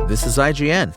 This is IGN.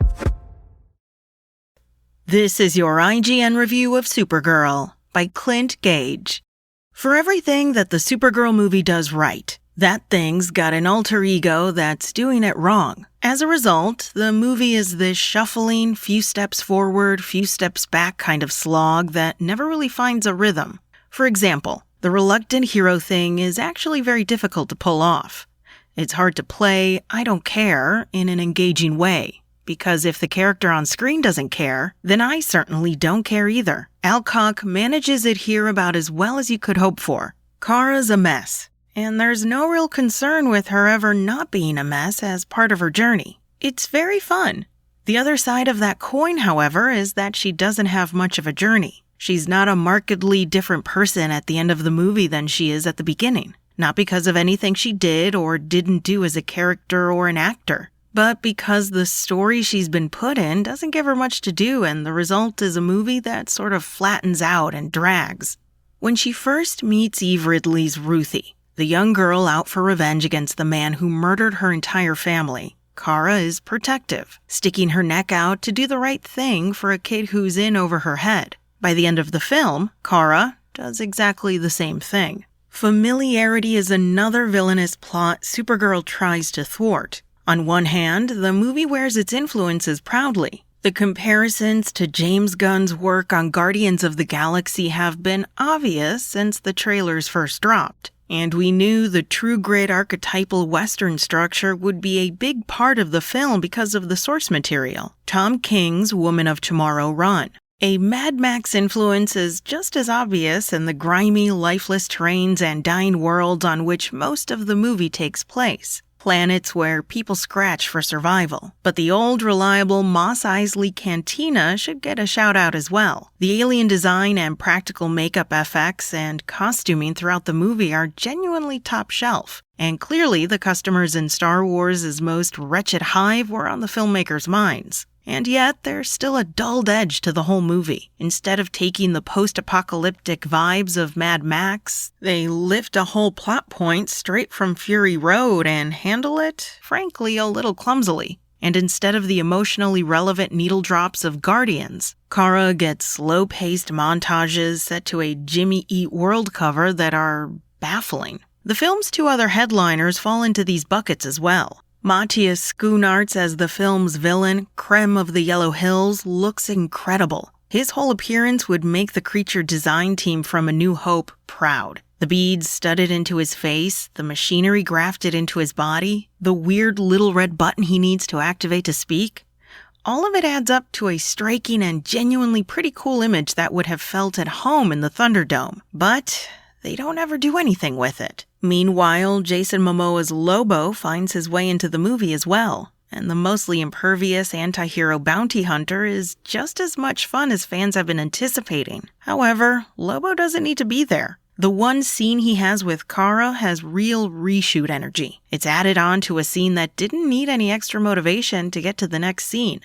This is your IGN review of Supergirl by Clint Gage. For everything that the Supergirl movie does right, that thing's got an alter ego that's doing it wrong. As a result, the movie is this shuffling, few steps forward, few steps back kind of slog that never really finds a rhythm. For example, the reluctant hero thing is actually very difficult to pull off. It's hard to play "I don't care" in an engaging way, because if the character on screen doesn't care, then I certainly don't care either. Alcock manages it here about as well as you could hope for. Kara's a mess, and there's no real concern with her ever not being a mess as part of her journey. It's very fun. The other side of that coin, however, is that she doesn't have much of a journey. She's not a markedly different person at the end of the movie than she is at the beginning. Not because of anything she did or didn't do as a character or an actor, but because the story she's been put in doesn't give her much to do, and the result is a movie that sort of flattens out and drags. When she first meets Eve Ridley's Ruthie, the young girl out for revenge against the man who murdered her entire family, Kara is protective, sticking her neck out to do the right thing for a kid who's in over her head. By the end of the film, Kara does exactly the same thing. Familiarity is another villainous plot Supergirl tries to thwart. On one hand, the movie wears its influences proudly. The comparisons to James Gunn's work on Guardians of the Galaxy have been obvious since the trailers first dropped, and we knew the true grit archetypal Western structure would be a big part of the film because of the source material, Tom King's Woman of Tomorrow run. A Mad Max influence is just as obvious in the grimy, lifeless terrains and dying worlds on which most of the movie takes place. Planets where people scratch for survival. But the old, reliable Mos Eisley Cantina should get a shout-out as well. The alien design and practical makeup effects and costuming throughout the movie are genuinely top shelf. And clearly the customers in Star Wars' most wretched hive were on the filmmakers' minds. And yet, there's still a dulled edge to the whole movie. Instead of taking the post-apocalyptic vibes of Mad Max, they lift a whole plot point straight from Fury Road and handle it, frankly, a little clumsily. And instead of the emotionally relevant needle drops of Guardians, Kara gets slow-paced montages set to a Jimmy Eat World cover that are baffling. The film's two other headliners fall into these buckets as well. Matthias Schoenaerts as the film's villain, Krem of the Yellow Hills, looks incredible. His whole appearance would make the creature design team from A New Hope proud. The beads studded into his face, the machinery grafted into his body, the weird little red button he needs to activate to speak. All of it adds up to a striking and genuinely pretty cool image that would have felt at home in the Thunderdome. But they don't ever do anything with it. Meanwhile, Jason Momoa's Lobo finds his way into the movie as well, and the mostly impervious anti-hero bounty hunter is just as much fun as fans have been anticipating. However, Lobo doesn't need to be there. The one scene he has with Kara has real reshoot energy. It's added on to a scene that didn't need any extra motivation to get to the next scene.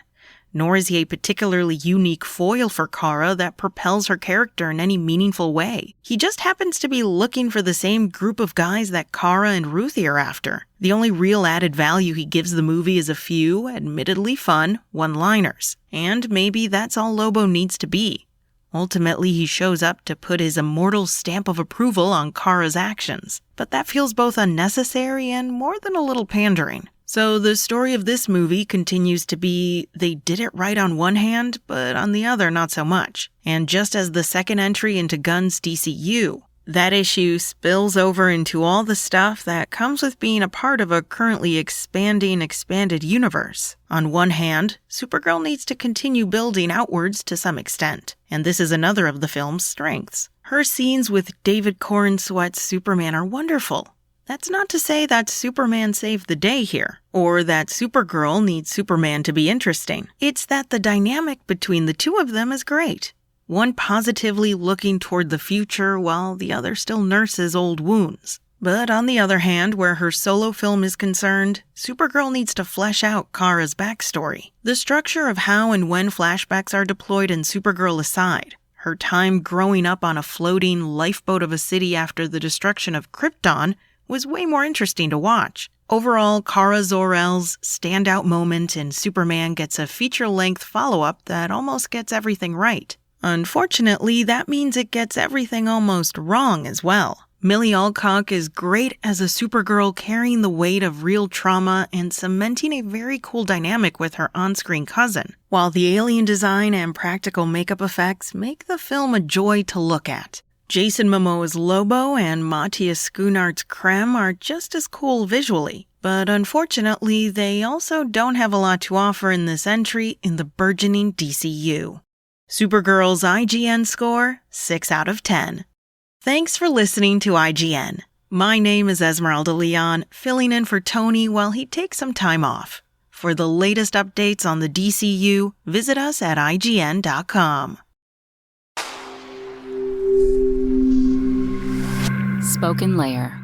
Nor is he a particularly unique foil for Kara that propels her character in any meaningful way. He just happens to be looking for the same group of guys that Kara and Ruthie are after. The only real added value he gives the movie is a few, admittedly fun, one-liners. And maybe that's all Lobo needs to be. Ultimately, he shows up to put his immortal stamp of approval on Kara's actions. But that feels both unnecessary and more than a little pandering. So the story of this movie continues to be they did it right on one hand, but on the other not so much. And just as the second entry into Gunn's DCU, that issue spills over into all the stuff that comes with being a part of a currently expanded universe. On one hand, Supergirl needs to continue building outwards to some extent, and this is another of the film's strengths. Her scenes with David Corenswet's Superman are wonderful. That's not to say that Superman saved the day here, or that Supergirl needs Superman to be interesting. It's that the dynamic between the two of them is great. One positively looking toward the future while the other still nurses old wounds. But on the other hand, where her solo film is concerned, Supergirl needs to flesh out Kara's backstory. The structure of how and when flashbacks are deployed in Supergirl aside, her time growing up on a floating lifeboat of a city after the destruction of Krypton was way more interesting to watch. Overall, Kara Zor-El's standout moment in Superman gets a feature-length follow-up that almost gets everything right. Unfortunately, that means it gets everything almost wrong as well. Millie Alcock is great as a Supergirl carrying the weight of real trauma and cementing a very cool dynamic with her on-screen cousin, while the alien design and practical makeup effects make the film a joy to look at. Jason Momoa's Lobo and Matthias Schoenaert's Krem are just as cool visually, but unfortunately, they also don't have a lot to offer in this entry in the burgeoning DCU. Supergirl's IGN score, 6 out of 10. Thanks for listening to IGN. My name is Esmeralda Leon, filling in for Tony while he takes some time off. For the latest updates on the DCU, visit us at IGN.com. Spoken Layer.